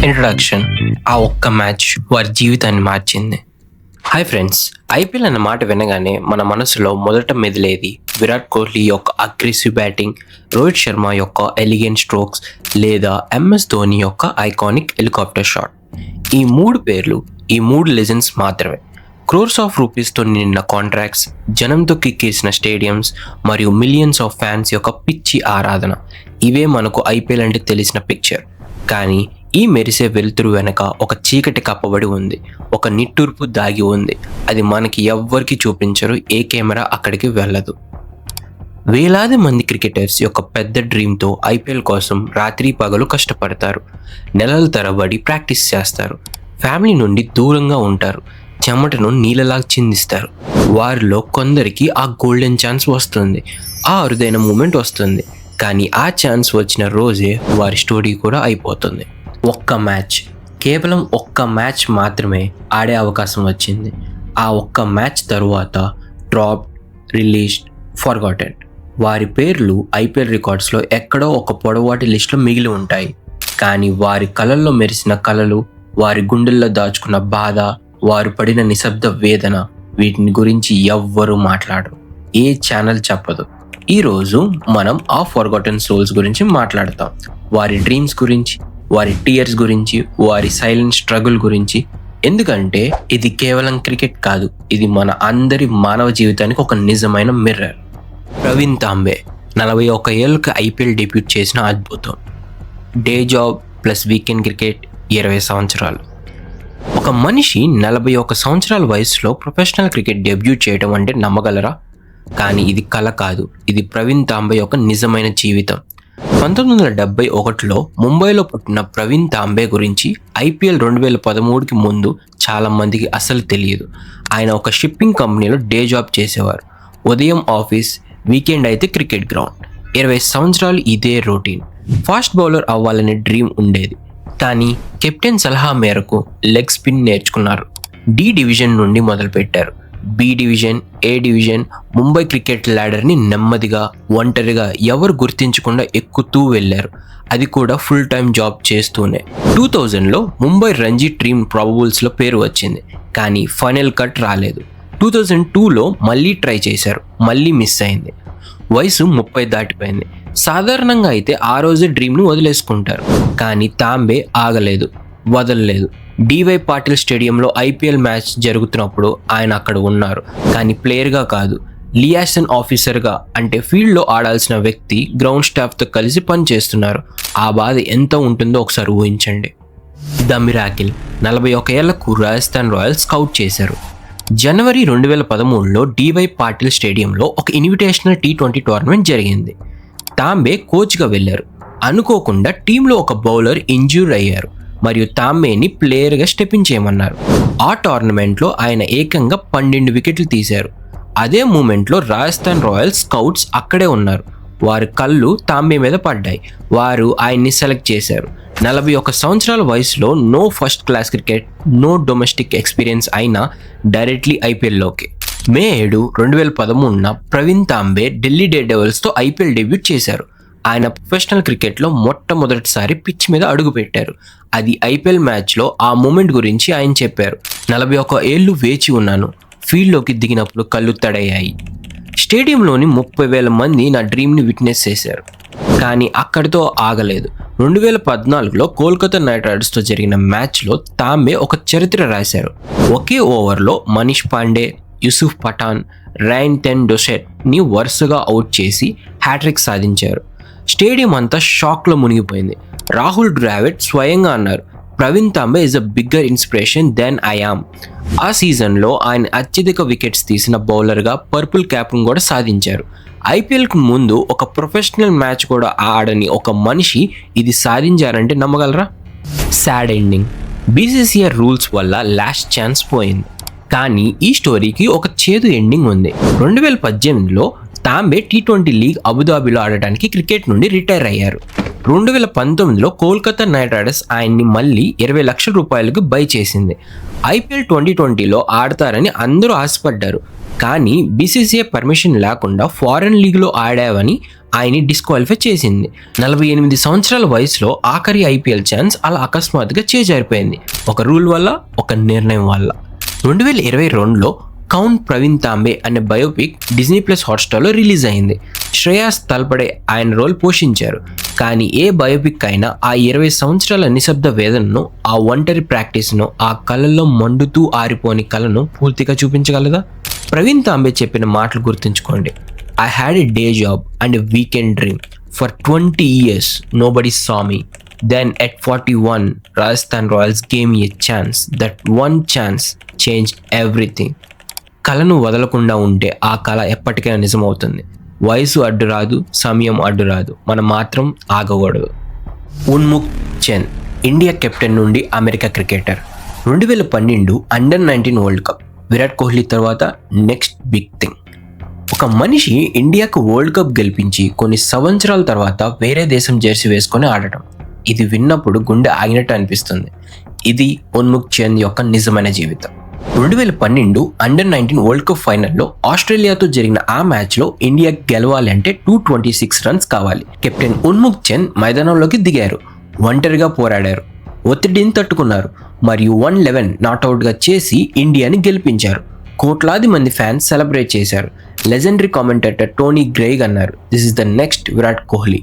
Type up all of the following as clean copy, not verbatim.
Introduction. ఆ ఒక్క match వారి జీవితాన్ని మార్చింది. హాయ్ ఫ్రెండ్స్, ఐపీఎల్ అన్న మాట వినగానే మన మనసులో మొదట మెదిలేది విరాట్ కోహ్లీ యొక్క అగ్రెసివ్ బ్యాటింగ్, రోహిత్ శర్మ యొక్క ఎలిగెంట్ స్ట్రోక్స్ లేదా ఎంఎస్ ధోని యొక్క ఐకానిక్ హెలికాప్టర్ షాట్. ఈ మూడు పేర్లు, ఈ మూడు లెజెండ్స్ మాత్రమే. క్రోర్స్ ఆఫ్ రూపీస్తో నిన్న కాంట్రాక్ట్స్, జనంతో కిక్కేసిన స్టేడియంస్ మరియు మిలియన్స్ ఆఫ్ ఫ్యాన్స్ యొక్క పిచ్చి ఆరాధన, ఇవే మనకు ఐపీఎల్ అంటే తెలిసిన పిక్చర్. కానీ ఈ మెరిసే వెలుతురు వెనక ఒక చీకటి కప్పబడి ఉంది, ఒక నిట్టూర్పు దాగి ఉంది. అది మనకి ఎవ్వరికి చూపించరు, ఏ కెమెరా అక్కడికి వెళ్ళదు. వేలాది మంది క్రికెటర్స్ యొక్క పెద్ద డ్రీమ్తో ఐపీఎల్ కోసం రాత్రి పగలు కష్టపడతారు, నెలల తరబడి ప్రాక్టీస్ చేస్తారు, ఫ్యామిలీ నుండి దూరంగా ఉంటారు, చెమటను నీళ్ళలాగా చిందిస్తారు. వారిలో కొందరికి ఆ గోల్డెన్ ఛాన్స్ వస్తుంది, ఆ అరుదైన మూమెంట్ వస్తుంది. కానీ ఆ ఛాన్స్ వచ్చిన రోజే వారి స్టోరీ కూడా అయిపోతుంది. ఒక్క మ్యాచ్, కేవలం ఒక్క మ్యాచ్ మాత్రమే ఆడే అవకాశం వచ్చింది. ఆ ఒక్క మ్యాచ్ తరువాత డ్రాప్, రిలీజ్డ్, ఫర్గాటెన్. వారి పేర్లు ఐపీఎల్ రికార్డ్స్లో ఎక్కడో ఒక పొడవాటి లిస్టులో మిగిలి ఉంటాయి. కానీ వారి కళల్లో మెరిసిన కళలు, వారి గుండెల్లో దాచుకున్న బాధ, వారు పడిన నిశ్శబ్ద వేదన, వీటిని గురించి ఎవ్వరూ మాట్లాడరు, ఏ ఛానల్ చెప్పదు. ఈరోజు మనం ఆ ఫర్గాటెన్ సోల్స్ గురించి మాట్లాడతాం. వారి డ్రీమ్స్ గురించి, వారి టీయర్స్ గురించి, వారి సైలెంట్ స్ట్రగుల్ గురించి. ఎందుకంటే ఇది కేవలం క్రికెట్ కాదు, ఇది మన అందరి మానవ జీవితానికి ఒక నిజమైన మిర్రర్. ప్రవీణ్ తాంబే 41 ఏళ్ళకి ఐపీఎల్ డెబ్యూట్ చేసిన అద్భుతం. Day job plus weekend cricket 20 సంవత్సరాలు. ఒక మనిషి 41 సంవత్సరాల వయసులో ప్రొఫెషనల్ క్రికెట్ డెబ్యూట్ చేయడం అంటే నమ్మగలరా? కానీ ఇది కళ కాదు, ఇది ప్రవీణ్ తాంబే యొక్క నిజమైన జీవితం. 1971లో ముంబైలో పుట్టిన ప్రవీణ్ తాంబే గురించి ఐపీఎల్ 2013కి ముందు చాలా మందికి అసలు తెలియదు. ఆయన ఒక షిప్పింగ్ కంపెనీలో డే జాబ్ చేసేవారు. ఉదయం ఆఫీస్, వీకెండ్ అయితే క్రికెట్ గ్రౌండ్. 20 సంవత్సరాలు ఇదే రొటీన్. ఫాస్ట్ బౌలర్ అవ్వాలనే డ్రీమ్ ఉండేది, కానీ కెప్టెన్ సలహా మేరకు లెగ్ స్పిన్ నేర్చుకున్నారు. డి డివిజన్ నుండి మొదలుపెట్టారు. బి డివిజన్, ఏ డివిజన్, ముంబై క్రికెట్ ల్యాడర్ని నెమ్మదిగా, ఒంటరిగా, ఎవరు గుర్తించకుండా ఎక్కుతూ వెళ్ళారు. అది కూడా ఫుల్ టైం జాబ్ చేస్తూనే. 2000లో ముంబై రంజీ టీమ్ ప్రాబబుల్స్లో పేరు వచ్చింది, కానీ ఫైనల్ కట్ రాలేదు. 2002లో మళ్ళీ ట్రై చేశారు, మళ్ళీ మిస్ అయింది. వయసు 30 దాటిపోయింది. సాధారణంగా అయితే ఆ రోజు డ్రీమ్ను వదిలేసుకుంటారు, కానీ తాంబే ఆగలేదు, వదలలేదు. డివై పాటిల్ స్టేడియంలో ఐపీఎల్ మ్యాచ్ జరుగుతున్నప్పుడు ఆయన అక్కడ ఉన్నారు, కానీ ప్లేయర్గా కాదు, లియాసన్ ఆఫీసర్గా. అంటే ఫీల్డ్లో ఆడాల్సిన వ్యక్తి గ్రౌండ్ స్టాఫ్తో కలిసి పనిచేస్తున్నారు. ఆ బాధ ఎంత ఉంటుందో ఒకసారి ఊహించండి. ద మిరాకిల్ 41 ఏళ్లకు రాజస్థాన్ రాయల్స్ స్కౌట్ చేశారు. జనవరి 2013లో డివై పాటిల్ స్టేడియంలో ఒక ఇన్విటేషనల్ T20 టోర్నమెంట్ జరిగింది. తాంబే కోచ్గా వెళ్ళారు. అనుకోకుండా టీంలో ఒక బౌలర్ ఇంజ్యూర్ అయ్యారు మరియు తాంబేని ప్లేయర్గా స్టెపిన్ చేయమన్నారు. ఆ టోర్నమెంట్లో ఆయన ఏకంగా 12 వికెట్లు తీశారు. అదే మూమెంట్లో రాజస్థాన్ రాయల్స్ స్కౌట్స్ అక్కడే ఉన్నారు. వారి కళ్ళు తాంబే మీద పడ్డాయి. వారు ఆయన్ని సెలెక్ట్ చేశారు. 41 సంవత్సరాల వయసులో no first class cricket, no domestic experience అయినా డైరెక్ట్లీ ఐపీఎల్లోకి. మే 7, 2013న ప్రవీణ్ తాంబే ఢిల్లీ డేర్ డెవిల్స్తో ఐపీఎల్ డెబ్యూట్ చేశారు. ఆయన ప్రొఫెషనల్ క్రికెట్లో మొట్టమొదటిసారి పిచ్ మీద అడుగుపెట్టారు. అది ఐపీఎల్ మ్యాచ్లో. ఆ మూమెంట్ గురించి ఆయన చెప్పారు, 41 ఏళ్ళు వేచి ఉన్నాను, ఫీల్డ్లోకి దిగినప్పుడు కళ్ళు తడయ్యాయి. స్టేడియంలోని 30,000 మంది నా డ్రీమ్ని విట్నెస్ చేశారు. కానీ అక్కడితో ఆగలేదు. 2014లో కోల్కతా నైట్ రైడర్స్తో జరిగిన మ్యాచ్లో తాంబే ఒక చరిత్ర రాశారు. ఒకే ఓవర్లో మనీష్ పాండే, యూసుఫ్ పఠాన్, రైన్ టెన్ డొసెట్ని వరుసగా అవుట్ చేసి హ్యాట్రిక్ సాధించారు. స్టేడియం అంతా షాక్లో మునిగిపోయింది. రాహుల్ ద్రావిడ్ స్వయంగా అన్నారు, Praveen Tambe is a bigger inspiration than I am. ఆ సీజన్లో ఆయన అత్యధిక వికెట్స్ తీసిన బౌలర్గా పర్పుల్ క్యాప్ను కూడా సాధించారు. ఐపీఎల్కు ముందు ఒక ప్రొఫెషనల్ మ్యాచ్ కూడా ఆడని ఒక మనిషి ఇది సాధించారంటే నమ్మగలరా? Sad ending. బీసీసీఐ రూల్స్ వల్ల లాస్ట్ ఛాన్స్ పోయింది. కానీ ఈ స్టోరీకి ఒక చేదు ఎండింగ్ ఉంది. 2018లో తాంబే T20 లీగ్ అబుదాబిలో ఆడటానికి క్రికెట్ నుండి రిటైర్ అయ్యారు. 2019లో కోల్కతా నైట్ రైడర్స్ ఆయన్ని మళ్ళీ 20 లక్షల రూపాయలకు బై చేసింది. ఐపీఎల్ 2020లో ఆడతారని అందరూ ఆశపడ్డారు. కానీ బీసీసీఐ పర్మిషన్ లేకుండా ఫారెన్ లీగ్లో ఆడావని ఆయన్ని డిస్క్వాలిఫై చేసింది. 48 సంవత్సరాల వయసులో ఆఖరి ఐపీఎల్ ఛాన్స్ అలా అకస్మాత్తుగా చేజారిపోయింది, ఒక రూల్ వల్ల, ఒక నిర్ణయం వల్ల. 2022లో కౌంట్ ప్రవీణ్ తాంబే అనే బయోపిక్ డిజ్నీ ప్లస్ హాట్స్టార్లో రిలీజ్ అయింది. శ్రేయాస్ తల్పడే ఆయన రోల్ పోషించారు. కానీ ఏ బయోపిక్ అయినా ఆ 20 సంవత్సరాల నిశ్శబ్ద వేదనను, ఆ ఒంటరి ప్రాక్టీస్ను, ఆ కళల్లో మండుతూ ఆరిపోని కళను పూర్తిగా చూపించగలదా? ప్రవీణ్ తాంబే చెప్పిన మాటలు గుర్తుంచుకోండి. I had a day job and a weekend dream. For 20 years, nobody saw me. Then at 41, Rajasthan Royals gave me a chance. That one chance changed everything. కళను వదలకుండా ఉంటే ఆ కళ ఎప్పటికైనా నిజమవుతుంది. వయసు అడ్డు రాదు, సమయం అడ్డు రాదు, మనం మాత్రం ఆగకూడదు. ఉన్ముక్ చెన్, ఇండియా కెప్టెన్ నుండి America cricketer. 2012 under-19 world cup. Virat Kohli తర్వాత నెక్స్ట్ బిగ్ థింగ్. ఒక మనిషి ఇండియాకు వరల్డ్ కప్ గెలిపించి కొన్ని సంవత్సరాల తర్వాత వేరే దేశం జెర్సీ వేసుకొని ఆడటం, ఇది విన్నప్పుడు గుండె ఆగినట్టు అనిపిస్తుంది. ఇది ఉన్ముక్ చంద్ యొక్క నిజమైన జీవితం. 2012 అండర్-19 వరల్డ్ కప్ ఫైనల్లో ఆస్ట్రేలియాతో జరిగిన ఆ మ్యాచ్లో ఇండియా గెలవాలి అంటే 226 రన్స్ కావాలి. కెప్టెన్ ఉన్ముక్ చంద్ మైదానంలోకి దిగారు, ఒంటరిగా పోరాడారు, ఒత్తిడిని తట్టుకున్నారు మరియు 111 నాట్అవుట్గా చేసి ఇండియాని గెలిపించారు. కోట్లాది మంది ఫ్యాన్స్ సెలబ్రేట్ చేశారు. లెజెండరీ కామెంటేటర్ టోనీ గ్రెగ్ అన్నారు, this is the next Virat Kohli.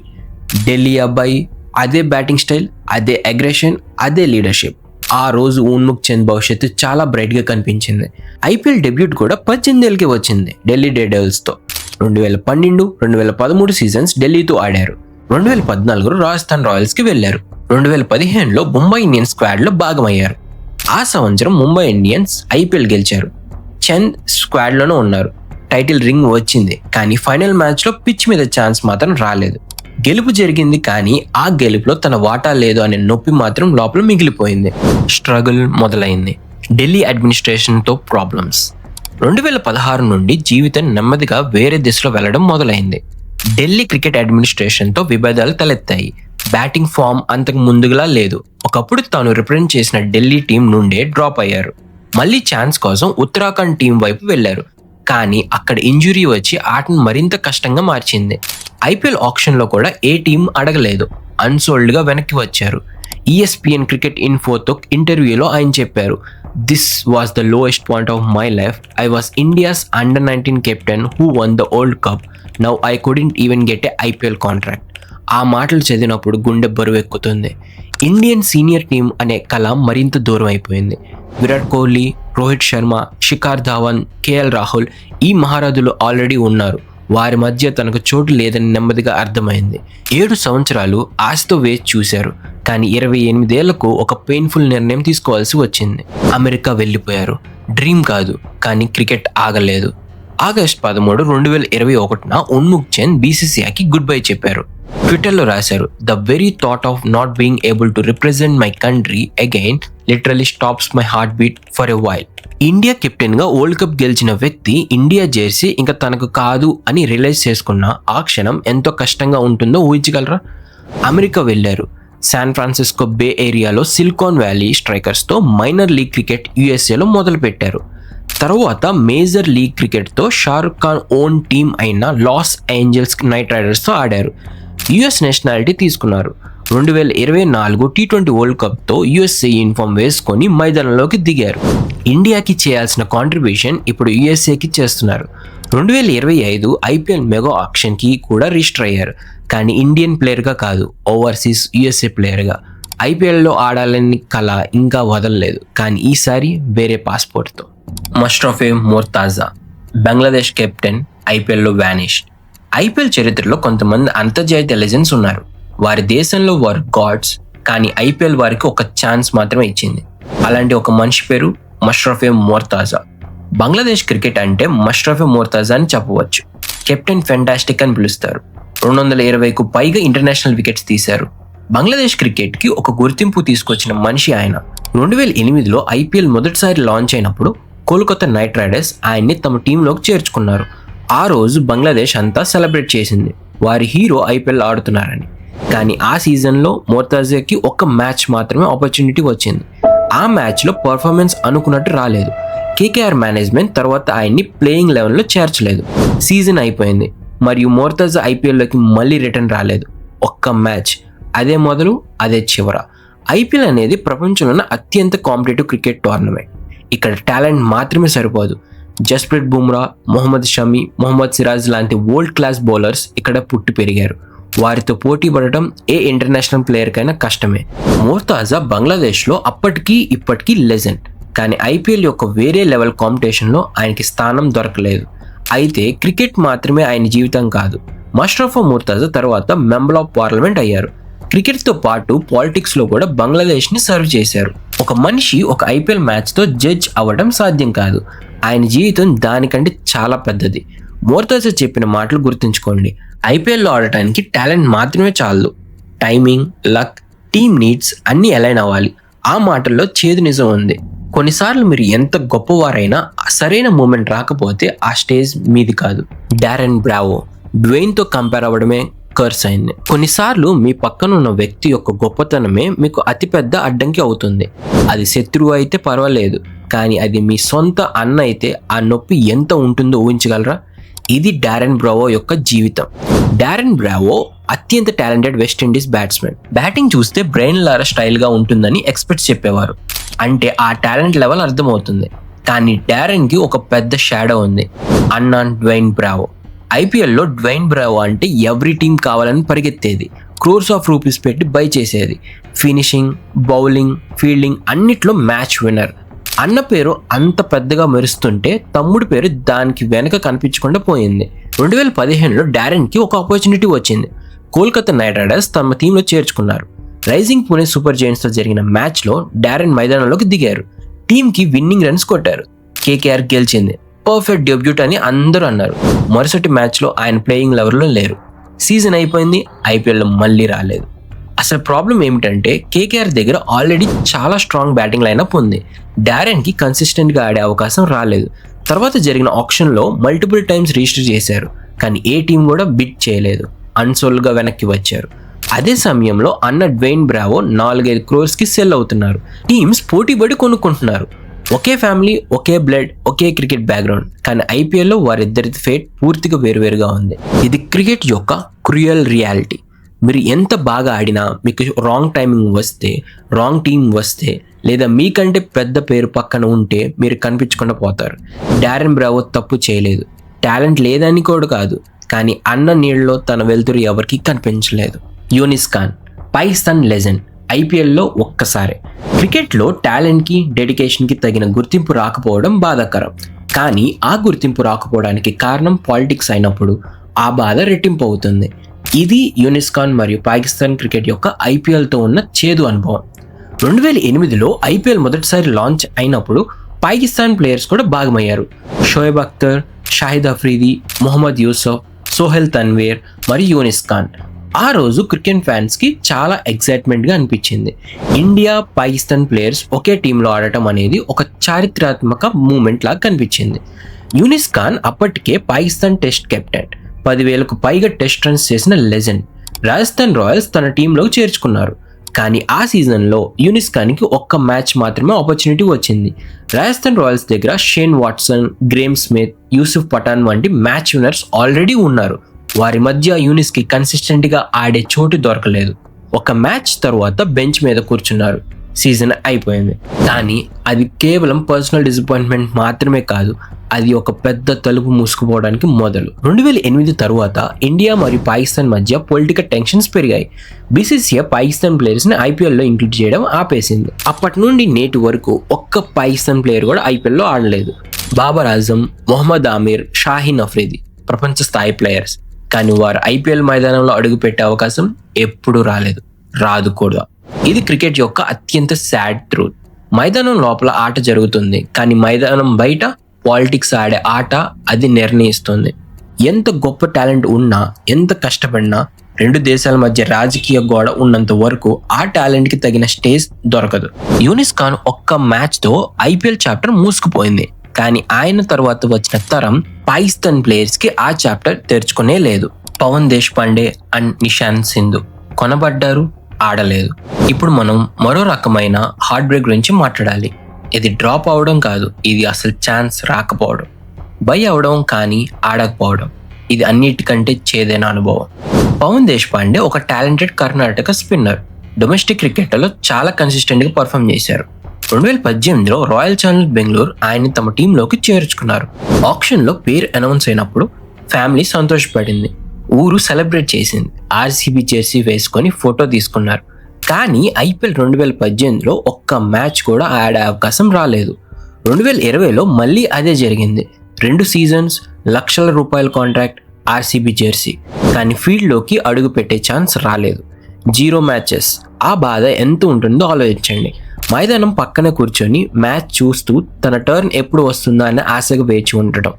Delhi అబ్బాయి, అదే బ్యాటింగ్ స్టైల్, అదే అగ్రెషన్, అదే లీడర్షిప్. ఆ రోజు ఉన్ముక్ చంద్ భవిష్యత్తు చాలా బ్రైట్గా కనిపించింది. ఐపీఎల్ డెబ్యూట్ కూడా 18 ఏళ్ళకి వచ్చింది ఢిల్లీ డేర్డెవిల్స్తో. 2012, 2013 సీజన్స్ ఢిల్లీతో ఆడారు. 2014 రాజస్థాన్ రాయల్స్కి వెళ్లారు. 2015లో ముంబై ఇండియన్స్ స్క్వాడ్లో భాగమయ్యారు. ఆ సంవత్సరం ముంబై ఇండియన్స్ ఐపీఎల్ గెలిచారు. చంద్ స్క్వాడ్లోనే ఉన్నారు. టైటిల్ రింగ్ వచ్చింది, కానీ ఫైనల్ మ్యాచ్లో పిచ్ మీద ఛాన్స్ మాత్రం రాలేదు. గెలుపు జరిగింది, కానీ ఆ గెలుపులో తన వాటా లేదు అనే నొప్పి మాత్రం లోపల మిగిలిపోయింది. స్ట్రగుల్ మొదలైంది. ఢిల్లీ అడ్మినిస్ట్రేషన్తో ప్రాబ్లమ్స్. 2016 నుండి జీవితం నెమ్మదిగా వేరే దిశలో వెళ్లడం మొదలైంది. ఢిల్లీ క్రికెట్ అడ్మినిస్ట్రేషన్తో విభేదాలు తలెత్తాయి. బ్యాటింగ్ ఫామ్ అంతకు ముందుగా లేదు. ఒకప్పుడు తాను రిప్రజెంట్ చేసిన ఢిల్లీ టీం నుండే డ్రాప్ అయ్యారు. మళ్ళీ ఛాన్స్ కోసం ఉత్తరాఖండ్ టీం వైపు వెళ్లారు, కానీ అక్కడ ఇంజురీ వచ్చి ఆటను మరింత కష్టంగా మార్చింది. ఐపీఎల్ ఆక్షన్లో కూడా ఏ టీం అడగలేదు, అన్సోల్డ్గా వెనక్కి వచ్చారు. ఈఎస్పిఎన్ క్రికెట్ ఇన్ఫోతో ఇంటర్వ్యూలో ఆయన చెప్పారు, this was the lowest point of my life. I was India's under-19 captain who one the world cup. Now I couldn't even get a IPL contract. ఆ మాటలు చదివినప్పుడు గుండె బరువు ఎక్కుతుంది. ఇండియన్ సీనియర్ టీం అనే కళ మరింత దూరం అయిపోయింది. విరాట్ కోహ్లీ, రోహిత్ శర్మ, శిఖర్ ధావన్, కేఎల్ రాహుల్, ఈ మహారాజులు ఆల్రెడీ ఉన్నారు. వారి మధ్య తనకు చోటు లేదని నెమ్మదిగా అర్థమైంది. 7 సంవత్సరాలు ఆశతో వేచి చూశారు, కానీ 28 ఏళ్లకు ఒక పెయిన్ఫుల్ నిర్ణయం తీసుకోవాల్సి వచ్చింది. అమెరికా వెళ్ళిపోయారు. డ్రీమ్ కాదు, కానీ క్రికెట్ ఆగలేదు. August 13, 2021న Unmukt Chand బీసీసీఐకి good bye చెప్పారు. ట్విట్టర్లో రాశారు, the very thought of not being able to represent my country again literally stops my heart beat for a while. India కెప్టెన్గా వరల్డ్ కప్ గెలిచిన వ్యక్తి ఇండియా జెర్సీ ఇంకా తనకు కాదు అని రియలైజ్ చేసుకున్న ఆ క్షణం ఎంతో కష్టంగా ఉంటుందో ఊహించగలరా? అమెరికా వెళ్లారు. శాన్ ఫ్రాన్సిస్కో బే ఏరియాలో సిలికాన్ వ్యాలీ స్ట్రైకర్స్తో మైనర్ లీగ్ క్రికెట్ యుఎస్ఏలో మొదలుపెట్టారు. తర్వాత మేజర్ లీగ్ క్రికెట్తో షారుఖ్ ఖాన్ ఓన్ టీం అయిన లాస్ ఏంజల్స్ నైట్ రైడర్స్తో ఆడారు. యుఎస్ నేషనాలిటీ తీసుకున్నారు. 2024 T20 వరల్డ్ కప్తో యుఎస్ఏ యూనిఫామ్ వేసుకొని మైదానంలోకి దిగారు. ఇండియాకి చేయాల్సిన కాంట్రిబ్యూషన్ ఇప్పుడు యుఎస్ఏకి చేస్తున్నారు. 2025 ఐపీఎల్ మెగా ఆక్షన్కి కూడా రిజిస్టర్ అయ్యారు, కానీ ఇండియన్ ప్లేయర్గా కాదు, ఓవర్సీస్ యుఎస్ఏ ప్లేయర్గా. ఐపీఎల్లో ఆడాలని కళ ఇంకా వదలలేదు, కానీ ఈసారి వేరే పాస్పోర్ట్తో. మష్రఫే మోర్తాజా, బంగ్లాదేశ్ కెప్టెన్, ఐపీఎల్లో వ్యానిష్. ఐపీఎల్ చరిత్రలో కొంతమంది అంతర్జాతీయ లెజెండ్స్ ఉన్నారు. వారి దేశంలో వారు గాడ్స్, కానీ ఐపీఎల్ వారికి ఒక ఛాన్స్ మాత్రమే ఇచ్చింది. అలాంటి ఒక మనిషి పేరు మష్రఫే మోర్తాజా. బంగ్లాదేశ్ క్రికెట్ అంటే మష్రఫే మోర్తాజా అని చెప్పవచ్చు. కెప్టెన్ ఫెంటాస్టిక్ అని పిలుస్తారు. 220కు పైగా ఇంటర్నేషనల్ వికెట్స్ తీశారు. బంగ్లాదేశ్ క్రికెట్కి ఒక గుర్తింపు తీసుకొచ్చిన మనిషి ఆయన. 2008లో ఐపీఎల్ మొదటిసారి లాంచ్ అయినప్పుడు కోల్కతా నైట్ రైడర్స్ ఆయన్ని తమ టీంలోకి చేర్చుకున్నారు. ఆ రోజు బంగ్లాదేశ్ అంతా సెలబ్రేట్ చేసింది, వారి హీరో ఐపీఎల్ ఆడుతున్నారని. కానీ ఆ సీజన్లో మోర్తాజాకి ఒక్క మ్యాచ్ మాత్రమే ఆపర్చునిటీ వచ్చింది. ఆ మ్యాచ్లో పర్ఫార్మెన్స్ అనుకున్నట్టు రాలేదు. కేకేఆర్ మేనేజ్మెంట్ తర్వాత ఆయన్ని ప్లేయింగ్ లెవెన్లో చేర్చలేదు. సీజన్ అయిపోయింది. మరియు మోర్తాజా ఐపీఎల్లోకి మళ్ళీ రిటర్న్ రాలేదు. ఒక్క మ్యాచ్, అదే మొదలు అదే చివర. ఐపీఎల్ అనేది ప్రపంచంలోనే అత్యంత కాంపిటేటివ్ క్రికెట్ టోర్నమెంట్. ఇక్కడ టాలెంట్ మాత్రమే సరిపోదు. జస్ప్రీత్ బుమ్రా, మొహమ్మద్ షమి, మొహమ్మద్ సిరాజ్ లాంటి వరల్డ్ క్లాస్ బౌలర్స్ ఇక్కడ పుట్టి పెరిగారు. వారితో పోటీ పడటం ఏ ఇంటర్నేషనల్ ప్లేయర్కైనా కష్టమే. మోర్తాజా బంగ్లాదేశ్లో అప్పటికీ ఇప్పటికీ లెజెండ్. కానీ ఐపీఎల్ యొక్క వేరే లెవెల్ కాంపిటీషన్లో ఆయనకి స్థానం దొరకలేదు. అయితే క్రికెట్ మాత్రమే ఆయన జీవితం కాదు. మష్రఫా మోర్తాజా తర్వాత మెంబర్ ఆఫ్ పార్లమెంట్ అయ్యారు. క్రికెట్తో పాటు పాలిటిక్స్లో కూడా బంగ్లాదేశ్ని సర్వ్ చేశారు. ఒక మనిషి ఒక ఐపీఎల్ మ్యాచ్తో జడ్జ్ అవ్వడం సాధ్యం కాదు. ఆయన జీవితం దానికంటే చాలా పెద్దది. మోర్తాజా చెప్పిన మాటలు గుర్తుంచుకోండి. ఐపీఎల్లో ఆడటానికి టాలెంట్ మాత్రమే చాలు. టైమింగ్, లక్, టీమ్ నీడ్స్ అన్నీ అలైన్ అవ్వాలి. ఆ మాటల్లో చేదు నిజం ఉంది. కొన్నిసార్లు మీరు ఎంత గొప్పవారైనా సరైన మూమెంట్ రాకపోతే ఆ స్టేజ్ మీది కాదు. డారెన్ బ్రావో డ్వేన్తో కంపేర్ అవ్వడమే కర్స్ అయింది. కొన్నిసార్లు మీ పక్కన ఉన్న వ్యక్తి యొక్క గొప్పతనమే మీకు అతిపెద్ద అడ్డంకి అవుతుంది. అది శత్రువు అయితే పర్వాలేదు, కానీ అది మీ సొంత అన్న అయితే ఆ నొప్పి ఎంత ఉంటుందో ఊహించగలరా? ఇది డారెన్ బ్రావో యొక్క జీవితం. డారెన్ బ్రావో అత్యంత టాలెంటెడ్ వెస్టిండీస్ బ్యాట్స్మెన్. బ్యాటింగ్ చూస్తే బ్రెయిన్ లారా స్టైల్గా ఉంటుందని ఎక్స్పర్ట్స్ చెప్పేవారు. అంటే ఆ టాలెంట్ లెవెల్ అర్థమవుతుంది. కానీ డారెన్కి ఒక పెద్ద షాడో ఉంది. అన్నా డ్వైన్ బ్రావో. ఐపీఎల్లో డ్వైన్ బ్రావో అంటే ఎవ్రీ టీం కావాలని పరిగెత్తేది. క్రోర్స్ ఆఫ్ రూపీస్ పెట్టి బై చేసేది. ఫినిషింగ్, బౌలింగ్, ఫీల్డింగ్ అన్నిట్లో మ్యాచ్ విన్నర్. అన్న పేరు అంత పెద్దగా మెరుస్తుంటే తమ్ముడి పేరు దానికి వెనక కనిపించకుండా పోయింది. 2015లో డారెన్కి ఒక ఆపర్చునిటీ వచ్చింది. కోల్కతా నైట్ రైడర్స్ తమ టీంలో చేర్చుకున్నారు. రైజింగ్ పుణె సూపర్ జైంట్స్తో జరిగిన మ్యాచ్లో డారెన్ మైదానంలోకి దిగారు. టీంకి విన్నింగ్ రన్స్ కొట్టారు. కేకేఆర్ గెలిచింది. పర్ఫెక్ట్ డెబ్యూట్ అని అందరూ అన్నారు. మరుసటి మ్యాచ్లో ఆయన ప్లేయింగ్ లెవెల్లో లేరు. సీజన్ అయిపోయింది, ఐపీఎల్లో మళ్ళీ రాలేదు. అసలు ప్రాబ్లం ఏమిటంటే కేకేఆర్ దగ్గర ఆల్రెడీ చాలా స్ట్రాంగ్ బ్యాటింగ్ లైనప్ ఉంది. డారెన్కి కన్సిస్టెంట్గా ఆడే అవకాశం రాలేదు. తర్వాత జరిగిన ఆప్షన్లో మల్టిపుల్ టైమ్స్ రిజిస్టర్ చేశారు, కానీ ఏ టీం కూడా బిట్ చేయలేదు. అన్సోల్డ్గా వెనక్కి వచ్చారు. అదే సమయంలో అన్న డ్వైన్ బ్రావో 4-5 crores సెల్ అవుతున్నారు. టీమ్స్ పోటీపడి కొనుక్కుంటున్నారు. ఒకే ఫ్యామిలీ, ఒకే బ్లడ్, ఒకే క్రికెట్ బ్యాక్గ్రౌండ్. కానీ ఐపీఎల్లో వారిద్దరి ఫేట్ పూర్తిగా వేరువేరుగా ఉంది. ఇది క్రికెట్ యొక్క క్రూయల్ రియాలిటీ. మీరు ఎంత బాగా ఆడినా మీకు రాంగ్ టైమింగ్ వస్తే, రాంగ్ టీం వస్తే, లేదా మీకంటే పెద్ద పేరు పక్కన ఉంటే మీరు కనిపించకుండా పోతారు. డారెన్ బ్రావో తప్పు చేయలేదు. టాలెంట్ లేదని కూడా కాదు, కానీ అన్న నీళ్ళలో తన వెలుతురు ఎవరికి కనిపించలేదు. యూనిస్ ఖాన్ పాకిస్తాన్ లెజెండ్. ఐపీఎల్లో ఒక్కసారి. క్రికెట్లో టాలెంట్కి, డెడికేషన్కి తగిన గుర్తింపు రాకపోవడం బాధాకరం. కానీ ఆ గుర్తింపు రాకపోవడానికి కారణం పాలిటిక్స్ అయినప్పుడు ఆ బాధ రెట్టింపు అవుతుంది. ఇది యూనిస్ ఖాన్ మరియు పాకిస్తాన్ క్రికెట్ యొక్క ఐపీఎల్తో ఉన్న చేదు అనుభవం. 2008లో ఐపీఎల్ మొదటిసారి లాంచ్ అయినప్పుడు పాకిస్తాన్ ప్లేయర్స్ కూడా భాగమయ్యారు. షోయబ్ అఖ్తర్, షాహిద్ అఫ్రీది, మొహమ్మద్ యూసఫ్, సోహెల్ తన్వీర్ మరియు యూనిస్ ఖాన్. ఆ రోజు క్రికెట్ ఫ్యాన్స్కి చాలా ఎక్సైట్మెంట్గా అనిపించింది. ఇండియా, పాకిస్తాన్ ప్లేయర్స్ ఒకే టీంలో ఆడటం అనేది ఒక చారిత్రాత్మక మూమెంట్ లాగా కనిపించింది. యూనిస్ ఖాన్ అప్పటికే పాకిస్తాన్ టెస్ట్ కెప్టెన్. 10,000కు పైగా టెస్ట్ రన్స్ చేసిన లెజెండ్. రాజస్థాన్ రాయల్స్ తన టీంలోకి చేర్చుకున్నారు. కానీ ఆ సీజన్లో యూనిస్ ఖాన్కి ఒక్క మ్యాచ్ మాత్రమే ఆపర్చునిటీ వచ్చింది. రాజస్థాన్ రాయల్స్ దగ్గర Shane Watson, Graeme Smith, Yusuf Pathan వంటి మ్యాచ్ విన్నర్స్ ఆల్రెడీ ఉన్నారు. వారి మధ్య యూనిస్కి కన్సిస్టెంట్గా ఆడే చోటు దొరకలేదు. ఒక మ్యాచ్ తర్వాత బెంచ్ మీద కూర్చున్నారు. సీజన్ అయిపోయింది. కానీ అది కేవలం పర్సనల్ డిసప్పాయింట్మెంట్ మాత్రమే కాదు, అది ఒక పెద్ద తలుపు మూసుకుపోవడానికి మొదలు. 2008 తరువాత ఇండియా మరియు పాకిస్తాన్ మధ్య పొలిటికల్ టెన్షన్స్ పెరిగాయి. బీసీసీఐ పాకిస్తాన్ ప్లేయర్స్ని ఐపీఎల్లో ఇంక్లూడ్ చేయడం ఆపేసింది. అప్పటి నుండి నేటి వరకు ఒక్క పాకిస్తాన్ ప్లేయర్ కూడా ఐపీఎల్లో ఆడలేదు. బాబర్ ఆజం, మొహమ్మద్ ఆమీర్, షాహీన్ అఫ్రీది ప్రపంచ స్థాయి ప్లేయర్స్. కానీ వారు ఐపీఎల్ మైదానంలో అడుగుపెట్టే అవకాశం ఎప్పుడూ రాలేదు, రాదు కూడా. ఇది క్రికెట్ యొక్క అత్యంత సాడ్ ట్రూత్. మైదానం లోపల ఆట జరుగుతుంది, కానీ మైదానం బయట పాలిటిక్స్ ఆడే ఆట అది నిర్ణయిస్తుంది. ఎంత గొప్ప టాలెంట్ ఉన్నా, ఎంత కష్టపడినా, రెండు దేశాల మధ్య రాజకీయ గోడ ఉన్నంత వరకు ఆ టాలెంట్కి తగిన స్టేజ్ దొరకదు. యూనిస్ ఖాన్ ఒక్క మ్యాచ్తో ఐపీఎల్ చాప్టర్ మూసుకుపోయింది. కానీ ఆయన తర్వాత వచ్చిన తరం పాకిస్తాన్ ప్లేయర్స్కి ఆ చాప్టర్ తెరుచుకునే లేదు. పవన్ దేశపాండే అండ్ నిశాంత్ సింధు కొనబడ్డారు, ఆడలేదు. ఇప్పుడు మనం మరో రకమైన హార్ట్ బ్రేక్ గురించి మాట్లాడాలి. ఇది డ్రాప్ అవడం కాదు, ఇది అసలు ఛాన్స్ రాకపోవడం, బై అవడం కానీ ఆడకపోవడం. ఇది అన్నిటికంటే చేదైన అనుభవం. పవన్ దేశపాండే ఒక టాలెంటెడ్ కర్ణాటక స్పిన్నర్. డొమెస్టిక్ క్రికెట్లో చాలా కన్సిస్టెంట్గా పర్ఫామ్ చేశారు. 2018లో రాయల్ ఛాలెంజర్స్ బెంగళూరు ఆయన్ని తమ టీంలోకి చేర్చుకున్నారు. ఆక్షన్లో పేరు అనౌన్స్ అయినప్పుడు ఫ్యామిలీ సంతోషపడింది, ఊరు సెలబ్రేట్ చేసింది, ఆర్సీబీ జెర్సీ వేసుకొని ఫోటో తీసుకున్నారు. కానీ ఐపీఎల్ 2018లో ఒక్క మ్యాచ్ కూడా ఆడే అవకాశం రాలేదు. 2020లో మళ్ళీ అదే జరిగింది. 2 సీజన్స్, లక్షల రూపాయల కాంట్రాక్ట్, ఆర్సీబీ జెర్సీ, కానీ ఫీల్డ్లోకి అడుగు పెట్టే ఛాన్స్ రాలేదు. 0 మ్యాచెస్. ఆ బాధ ఎంత ఉంటుందో ఆలోచించండి. మైదానం పక్కన కూర్చొని మ్యాచ్ చూస్తూ తన టర్న్ ఎప్పుడు వస్తుందా అని ఆశగా వేచి ఉండటం.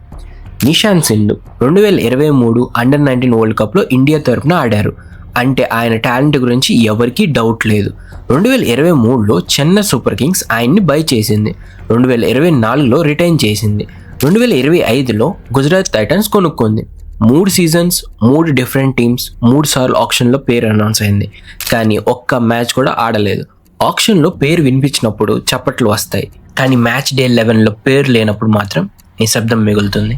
నిశాంత్ సింధు 2023 అండర్-19 వరల్డ్ కప్లో ఇండియా తరఫున ఆడారు. అంటే ఆయన టాలెంట్ గురించి ఎవరికీ డౌట్ లేదు. 2023లో చెన్నై సూపర్ కింగ్స్ ఆయన్ని బై చేసింది. 2024లో రిటైన్ చేసింది. 2025లో గుజరాత్ టైటన్స్ కొనుక్కుంది. 3 సీజన్స్, 3 డిఫరెంట్ టీమ్స్, 3 సార్లు ఆక్షన్లో పేరు అనౌన్స్ అయింది. కానీ ఒక్క మ్యాచ్ కూడా ఆడలేదు. ఆక్షన్లో పేరు వినిపించినప్పుడు చప్పట్లు వస్తాయి, కానీ మ్యాచ్ డే 11లో పేరు లేనప్పుడు మాత్రం నిశ్శబ్దం మిగులుతుంది.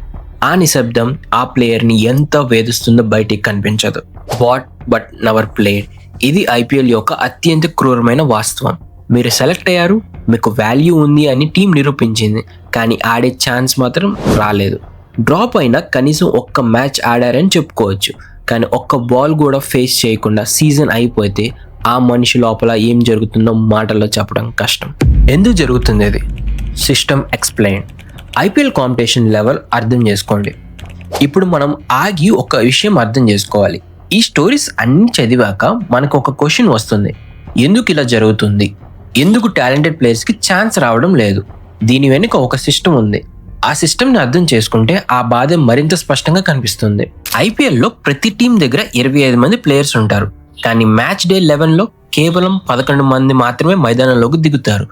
ఆ నిశ్శబ్దం ఆ ప్లేయర్ని ఎంత వేధిస్తుందో బయటికి కనిపించదు. What but never played. ఇది ఐపీఎల్ యొక్క అత్యంత క్రూరమైన వాస్తవం. మీరు సెలెక్ట్ అయ్యారు, మీకు వాల్యూ ఉంది అని టీం నిరూపించింది, కానీ ఆడే ఛాన్స్ మాత్రం రాలేదు. డ్రాప్ అయినా కనీసం ఒక్క మ్యాచ్ ఆడారని చెప్పుకోవచ్చు, కానీ ఒక్క బాల్ కూడా ఫేస్ చేయకుండా సీజన్ అయిపోతే ఆ మనిషి లోపల ఏం జరుగుతుందో మాటల్లో చెప్పడం కష్టం. ఎందుకు జరుగుతుంది ఇది? System explain. IPL competition level అర్థం చేసుకోండి. ఇప్పుడు మనం ఆగి ఒక విషయం అర్థం చేసుకోవాలి. ఈ స్టోరీస్ అన్ని చదివాక మనకు ఒక క్వశ్చన్ వస్తుంది, ఎందుకు ఇలా జరుగుతుంది? ఎందుకు టాలెంటెడ్ ప్లేయర్స్కి ఛాన్స్ రావడం లేదు? దీని వెనుక ఒక సిస్టమ్ ఉంది. ఆ సిస్టమ్ని అర్థం చేసుకుంటే ఆ బాధ మరింత స్పష్టంగా కనిపిస్తుంది. ఐపీఎల్లో ప్రతి టీం దగ్గర 25 మంది ప్లేయర్స్ ఉంటారు, కానీ మ్యాచ్ డే 11లో కేవలం 11 మంది మాత్రమే మైదానంలోకి దిగుతారు.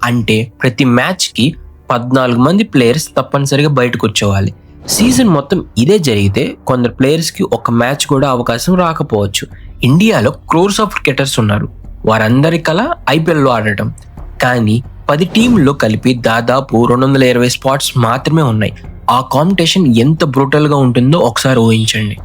అంటే ప్రతి మ్యాచ్కి 14 మంది ప్లేయర్స్ తప్పనిసరిగా బయట కూర్చోవాలి. సీజన్ మొత్తం ఇదే జరిగితే కొందరు ప్లేయర్స్కి ఒక మ్యాచ్ కూడా అవకాశం రాకపోవచ్చు. ఇండియాలో క్రోర్స్ ఆఫ్ క్రికెటర్స్ ఉన్నారు, వారందరి కల ఐపీఎల్లో ఆడటం. కానీ 10 టీంల్లో కలిపి దాదాపు 220 స్పాట్స్ మాత్రమే ఉన్నాయి. ఆ కాంపిటీషన్ ఎంత బ్రూటల్గా ఉంటుందో ఒకసారి ఊహించండి.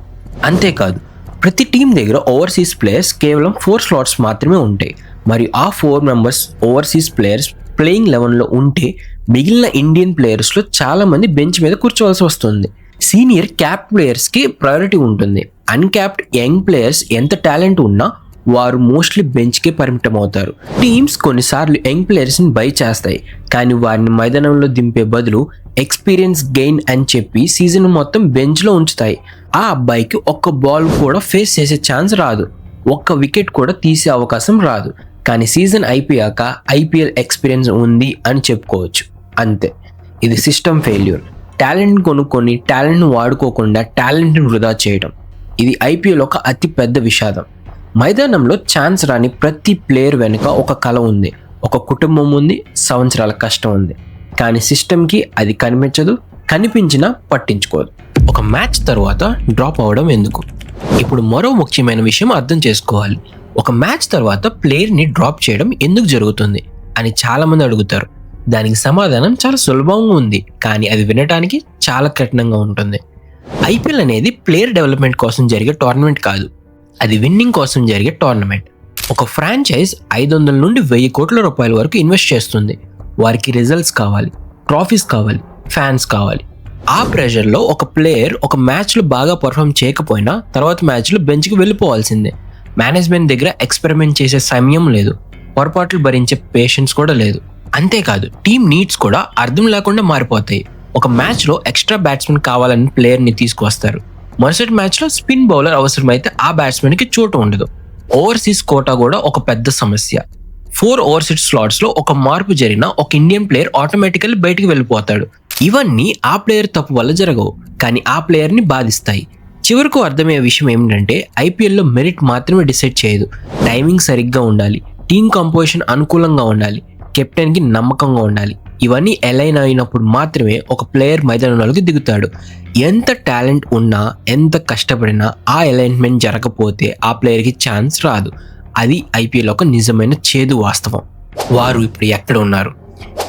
అంతేకాదు, ప్రతి టీం దగ్గర ఓవర్సీస్ ప్లేయర్స్ కేవలం 4 స్లాట్స్ మాత్రమే ఉంటాయి. మరియు ఆ 4 మెంబర్స్ ఓవర్సీస్ ప్లేయర్స్ ప్లేయింగ్ 11లో ఉంటే మిగిలిన ఇండియన్ ప్లేయర్స్లో చాలా మంది బెంచ్ మీద కూర్చోవలసి వస్తుంది. సీనియర్ క్యాప్ ప్లేయర్స్కి ప్రయారిటీ ఉంటుంది. అన్క్యాప్డ్ యంగ్ ప్లేయర్స్ ఎంత టాలెంట్ ఉన్నా వారు మోస్ట్లీ బెంచ్కే పరిమితం అవుతారు. టీమ్స్ కొన్నిసార్లు యంగ్ ప్లేయర్స్ని బై చేస్తాయి, కానీ వారిని మైదానంలో దింపే బదులు ఎక్స్పీరియన్స్ గెయిన్ అని చెప్పి సీజన్ మొత్తం బెంచ్లో ఉంచుతాయి. ఆ అబ్బాయికి ఒక్క బాల్ కూడా ఫేస్ చేసే ఛాన్స్ రాదు, ఒక్క వికెట్ కూడా తీసే అవకాశం రాదు. కానీ సీజన్ అయిపోయాక ఐపీఎల్ ఎక్స్పీరియన్స్ ఉంది అని చెప్పుకోవచ్చు. అంతే. ఇది సిస్టమ్ ఫెయిల్యూర్. టాలెంట్ కొనుక్కొని టాలెంట్ను వాడుకోకుండా టాలెంట్ని వృధా చేయడం. ఇది ఐపీఎల్ ఒక అతి పెద్ద విషాదం. మైదానంలో ఛాన్స్ రాని ప్రతి ప్లేయర్ వెనుక ఒక కళ ఉంది, ఒక కుటుంబం ఉంది, సంవత్సరాల కష్టం ఉంది. కానీ సిస్టమ్కి అది కనిపించదు, కనిపించినా పట్టించుకోదు. ఒక మ్యాచ్ తర్వాత డ్రాప్ అవ్వడం ఎందుకు? ఇప్పుడు మరో ముఖ్యమైన విషయం అర్థం చేసుకోవాలి. ఒక మ్యాచ్ తర్వాత ప్లేయర్ని డ్రాప్ చేయడం ఎందుకు జరుగుతుంది అని చాలామంది అడుగుతారు. దానికి సమాధానం చాలా సులభంగా ఉంది, కానీ అది వినడానికి చాలా కఠినంగా ఉంటుంది. ఐపీఎల్ అనేది ప్లేయర్ డెవలప్మెంట్ కోసం జరిగే టోర్నమెంట్ కాదు, అది విన్నింగ్ కోసం జరిగే టోర్నమెంట్. ఒక ఫ్రాంచైజ్ 500 నుండి 1000 కోట్ల రూపాయల వరకు ఇన్వెస్ట్ చేస్తుంది. వారికి రిజల్ట్స్ కావాలి, ట్రాఫీస్ కావాలి, ఫ్యాన్స్ కావాలి. ఆ ప్రెషర్లో ఒక ప్లేయర్ ఒక మ్యాచ్లో బాగా పర్ఫామ్ చేయకపోయినా తర్వాత మ్యాచ్లో బెంచ్కి వెళ్ళిపోవాల్సిందే. మేనేజ్మెంట్ దగ్గర ఎక్స్పెరిమెంట్ చేసే సమయం లేదు, పొరపాట్లు భరించే పేషెన్స్ కూడా లేదు. అంతేకాదు, టీమ్ నీడ్స్ కూడా అర్థం లేకుండా మారిపోతాయి. ఒక మ్యాచ్లో ఎక్స్ట్రా బ్యాట్స్మెన్ కావాలని ప్లేయర్ని తీసుకువస్తారు. మరుసటి మ్యాచ్లో స్పిన్ బౌలర్ అవసరమైతే ఆ బ్యాట్స్మెన్కి చోటు ఉండదు. ఓవర్సీస్ కోటా కూడా ఒక పెద్ద సమస్య. 4 ఓవర్సీస్ స్లాట్స్లో ఒక మార్పు జరిగినా ఒక ఇండియన్ ప్లేయర్ ఆటోమేటికల్లీ బయటికి వెళ్ళిపోతాడు. ఇవన్నీ ఆ ప్లేయర్ తప్పు వల్ల జరగవు, కానీ ఆ ప్లేయర్ని బాధిస్తాయి. చివరకు అర్థమయ్యే విషయం ఏమిటంటే ఐపీఎల్లో మెరిట్ మాత్రమే డిసైడ్ చేయదు. టైమింగ్ సరిగ్గా ఉండాలి, టీమ్ కంపోజిషన్ అనుకూలంగా ఉండాలి, కెప్టెన్కి నమ్మకంగా ఉండాలి. ఇవన్నీ అలైన్ అయినప్పుడు మాత్రమే ఒక ప్లేయర్ మైదానంలోకి దిగుతాడు. ఎంత టాలెంట్ ఉన్నా, ఎంత కష్టపడినా ఆ అలైన్మెంట్ జరగకపోతే ఆ ప్లేయర్కి ఛాన్స్ రాదు. అది ఐపీఎల్ ఒక నిజమైన చేదు వాస్తవం. వారు ఇప్పుడు ఎక్కడ ఉన్నారు?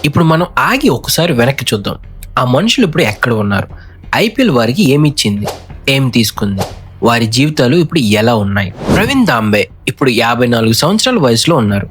ఇప్పుడు మనం ఆగి ఒకసారి వెనక్కి చూద్దాం. ఆ మనుషులు ఇప్పుడు ఎక్కడ ఉన్నారు? ఐపీఎల్ వారికి ఏమి ఇచ్చింది? ఏం తీసుకుంది, వారి జీవితాలు ఇప్పుడు ఎలా ఉన్నాయి. ప్రవీణ్ తాంబే ఇప్పుడు 54 సంవత్సరాల వయసులో ఉన్నారు.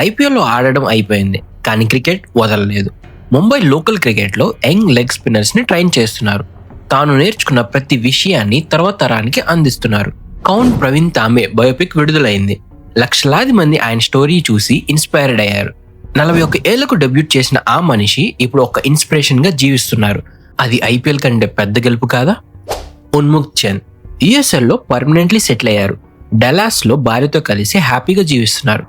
ఐపీఎల్లో ఆడడం అయిపోయింది, కానీ క్రికెట్ వదలలేదు. ముంబై లోకల్ క్రికెట్లో యంగ్ లెగ్ స్పిన్నర్స్ ని ట్రైన్ చేస్తున్నారు. తాను నేర్చుకున్న ప్రతి విషయాన్ని తర్వాత తరానికి అందిస్తున్నారు. కౌన్ ప్రవీణ్ తాంబే బయోపిక్ విడుదలైంది. లక్షలాది మంది ఆయన స్టోరీ చూసి ఇన్స్పైర్డ్ అయ్యారు. 41 ఏళ్లకు డెబ్యూట్ చేసిన ఆ మనిషి ఇప్పుడు ఒక ఇన్స్పిరేషన్ గా జీవిస్తున్నారు. అది ఐపీఎల్ కంటే పెద్ద గెలుపు కాదా? ఉన్ముక్ చంద్ యుఎస్ఎల్ లో పర్మనెంట్లీ సెటిల్ అయ్యారు. డల్లాస్ లో భార్యతో కలిసి హ్యాపీగా జీవిస్తున్నారు.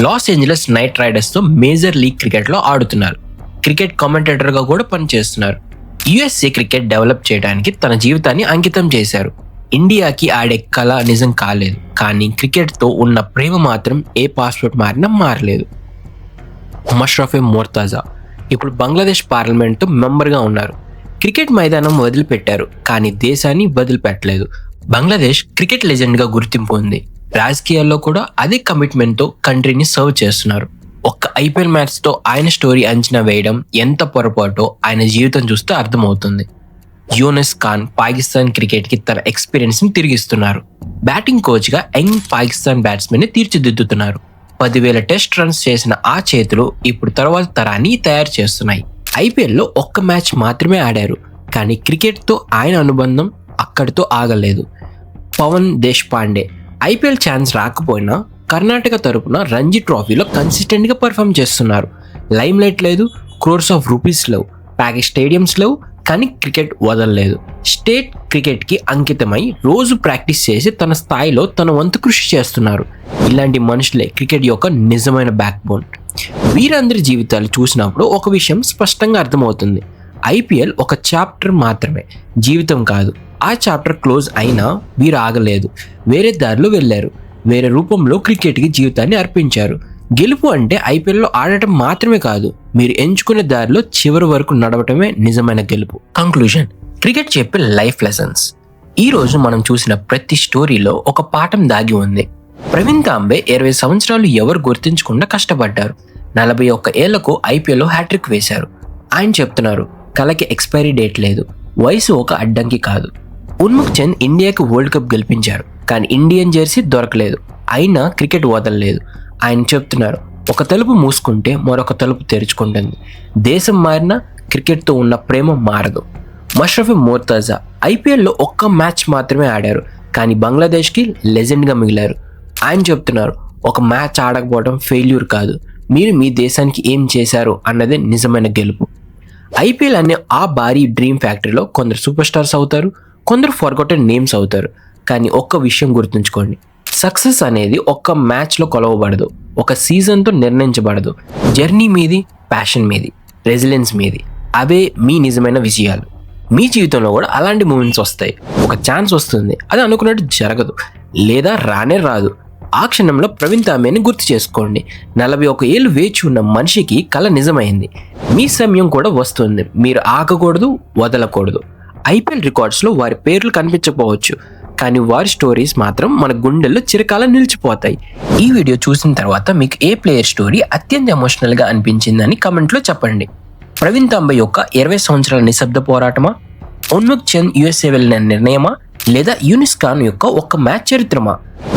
లాస్ ఏంజలస్ నైట్ రైడర్స్ తో మేజర్ లీగ్ క్రికెట్ లో ఆడుతున్నారు. క్రికెట్ కామెంటేటర్ గా కూడా పనిచేస్తున్నారు. యుఎస్ఏ క్రికెట్ డెవలప్ చేయడానికి తన జీవితాన్ని అంకితం చేశారు. ఇండియాకి ఆడే కళ నిజం కాలేదు, కానీ క్రికెట్ తో ఉన్న ప్రేమ మాత్రం ఏ పాస్పోర్ట్ మారినా మారలేదు. మష్రఫే మోర్తాజా ఇప్పుడు బంగ్లాదేశ్ పార్లమెంట్ మెంబర్గా ఉన్నారు. క్రికెట్ మైదానం వదిలిపెట్టారు, కానీ దేశాన్ని వదిలిపెట్టలేదు. బంగ్లాదేశ్ క్రికెట్ లెజెండ్గా గుర్తింపు ఉంది. రాజకీయాల్లో కూడా అదే కమిట్మెంట్తో కంట్రీని సర్వ్ చేస్తున్నారు. ఒక్క ఐపీఎల్ మ్యాచ్తో ఆయన స్టోరీ అంచనా వేయడం ఎంత పొరపాటో ఆయన జీవితం చూస్తే అర్థమవుతుంది. యూనిస్ ఖాన్ పాకిస్తాన్ క్రికెట్కి తన ఎక్స్పీరియన్స్ని తిరిగిస్తున్నారు. బ్యాటింగ్ కోచ్గా యంగ్ పాకిస్తాన్ బ్యాట్స్మెన్ని తీర్చిదిద్దుతున్నారు. 10,000 టెస్ట్ రన్స్ చేసిన ఆ చేతులు ఇప్పుడు తర్వాత తరాన్ని తయారు చేస్తున్నాయి. ఐపీఎల్లో ఒక్క మ్యాచ్ మాత్రమే ఆడారు, కానీ క్రికెట్తో ఆయన అనుబంధం అక్కడితో ఆగలేదు. పవన్ దేశ్పాండే ఐపీఎల్ ఛాన్స్ రాకపోయినా కర్ణాటక తరపున రంజీ ట్రోఫీలో కన్సిస్టెంట్గా పర్ఫామ్ చేస్తున్నారు. లైమ్ లైట్ లేదు, క్రోర్స్ ఆఫ్ రూపీస్ లేవు, ప్యాకేజ్ స్టేడియంస్ లేవు, కానీ క్రికెట్ వదలలేదు. స్టేట్ క్రికెట్కి అంకితమై రోజు ప్రాక్టీస్ చేసి తన స్థాయిలో తన వంతు కృషి చేస్తున్నారు. ఇలాంటి మనుషులే క్రికెట్ యొక్క నిజమైన బ్యాక్ బోన్. వీరందరి జీవితాలు చూసినప్పుడు ఒక విషయం స్పష్టంగా అర్థమవుతుంది. ఐపీఎల్ ఒక చాప్టర్ మాత్రమే, జీవితం కాదు. ఆ చాప్టర్ క్లోజ్ అయినా వీరు ఆగలేదు. వేరే దారిలో వెళ్ళారు. వేరే రూపంలో క్రికెట్కి జీవితాన్ని అర్పించారు. గెలుపు అంటే ఐపీఎల్లో ఆడటం మాత్రమే కాదు, మీరు ఎంచుకునే దారిలో చివరి వరకు నడవటమే నిజమైన గెలుపు. కంక్లూజన్: క్రికెట్ చెప్పే లైఫ్ లెసన్స్. ఈ రోజు మనం చూసిన ప్రతి స్టోరీలో ఒక పాఠం దాగి ఉంది. ప్రవీణ్ తాంబే 20 సంవత్సరాలు ఎవరు గుర్తించకుండా కష్టపడ్డారు. 41 ఏళ్లకు ఐపీఎల్లో హ్యాట్రిక్ వేశారు. ఆయన చెప్తున్నారు, కళకి ఎక్స్పైరీ డేట్ లేదు, వయసు ఒక అడ్డంకి కాదు. ఉన్ముక్ చంద్ ఇండియాకి వరల్డ్ కప్ గెలిపించారు, కానీ ఇండియన్ జెర్సీ దొరకలేదు. అయినా క్రికెట్ వదలలేదు. ఆయన చెప్తున్నారు, ఒక తలుపు మూసుకుంటే మరొక తలుపు తెరుచుకుంటుంది. దేశం మారినా క్రికెట్తో ఉన్న ప్రేమ మారదు. మష్రఫే మోర్తాజా ఐపీఎల్లో ఒక్క మ్యాచ్ మాత్రమే ఆడారు, కానీ బంగ్లాదేశ్కి లెజెండ్గా మిగిలారు. ఆయన చెప్తున్నారు, ఒక మ్యాచ్ ఆడకపోవడం ఫెయిల్యూర్ కాదు, మీరు మీ దేశానికి ఏం చేశారు అన్నదే నిజమైన గెలుపు. ఐపీఎల్ అనే ఆ భారీ డ్రీమ్ ఫ్యాక్టరీలో కొందరు సూపర్ స్టార్స్ అవుతారు, కొందరు ఫర్గొటెన్ నేమ్స్ అవుతారు. కానీ ఒక్క విషయం గుర్తుంచుకోండి, సక్సెస్ అనేది ఒక్క మ్యాచ్లో కొలవబడదు, ఒక సీజన్తో నిర్ణయించబడదు. జర్నీ మీది, ప్యాషన్ మీది, రెసిలెన్స్ మీది. అవే మీ నిజమైన విజయాలు. మీ జీవితంలో కూడా అలాంటి మూమెంట్స్ వస్తాయి. ఒక ఛాన్స్ వస్తుంది, అది అనుకున్నట్టు జరగదు, లేదా రానే రాదు. ఆ క్షణంలో ప్రవీణ్ తాంబేని గుర్తు చేసుకోండి. 41 ఏళ్ళు వేచి ఉన్న మనిషికి కళ నిజమైంది. మీ సమయం కూడా వస్తుంది. మీరు ఆగకూడదు, వదలకూడదు. ఐపీఎల్ రికార్డ్స్లో వారి పేర్లు కనిపించకపోవచ్చు, కానీ వారి స్టోరీస్ మాత్రం మన గుండెల్లో చిరకాలం నిలిచిపోతాయి. ఈ వీడియో చూసిన తర్వాత మీకు ఏ ప్లేయర్ స్టోరీ అత్యంత ఎమోషనల్గా అనిపించిందని కమెంట్లో చెప్పండి. ప్రవీణ్ తాంబే యొక్క 20 సంవత్సరాల నిశ్శబ్ద పోరాటమా, ఉన్ముక్ చంద్ యుఎస్ఏ వెళ్ళిన నిర్ణయమా, లేదా యూనిస్ ఖాన్ యొక్క ఒక్క మ్యాచ్ చరిత్రమా?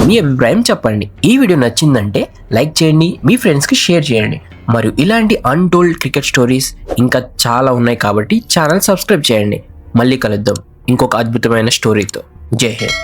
మీ అభిప్రాయం చెప్పండి. ఈ వీడియో నచ్చిందంటే లైక్ చేయండి, మీ ఫ్రెండ్స్కి షేర్ చేయండి. మరియు ఇలాంటి అన్టోల్డ్ క్రికెట్ స్టోరీస్ ఇంకా చాలా ఉన్నాయి కాబట్టి ఛానల్ సబ్స్క్రైబ్ చేయండి. మళ్ళీ కలుద్దాం ఇంకొక అద్భుతమైన స్టోరీతో. జై హింద్.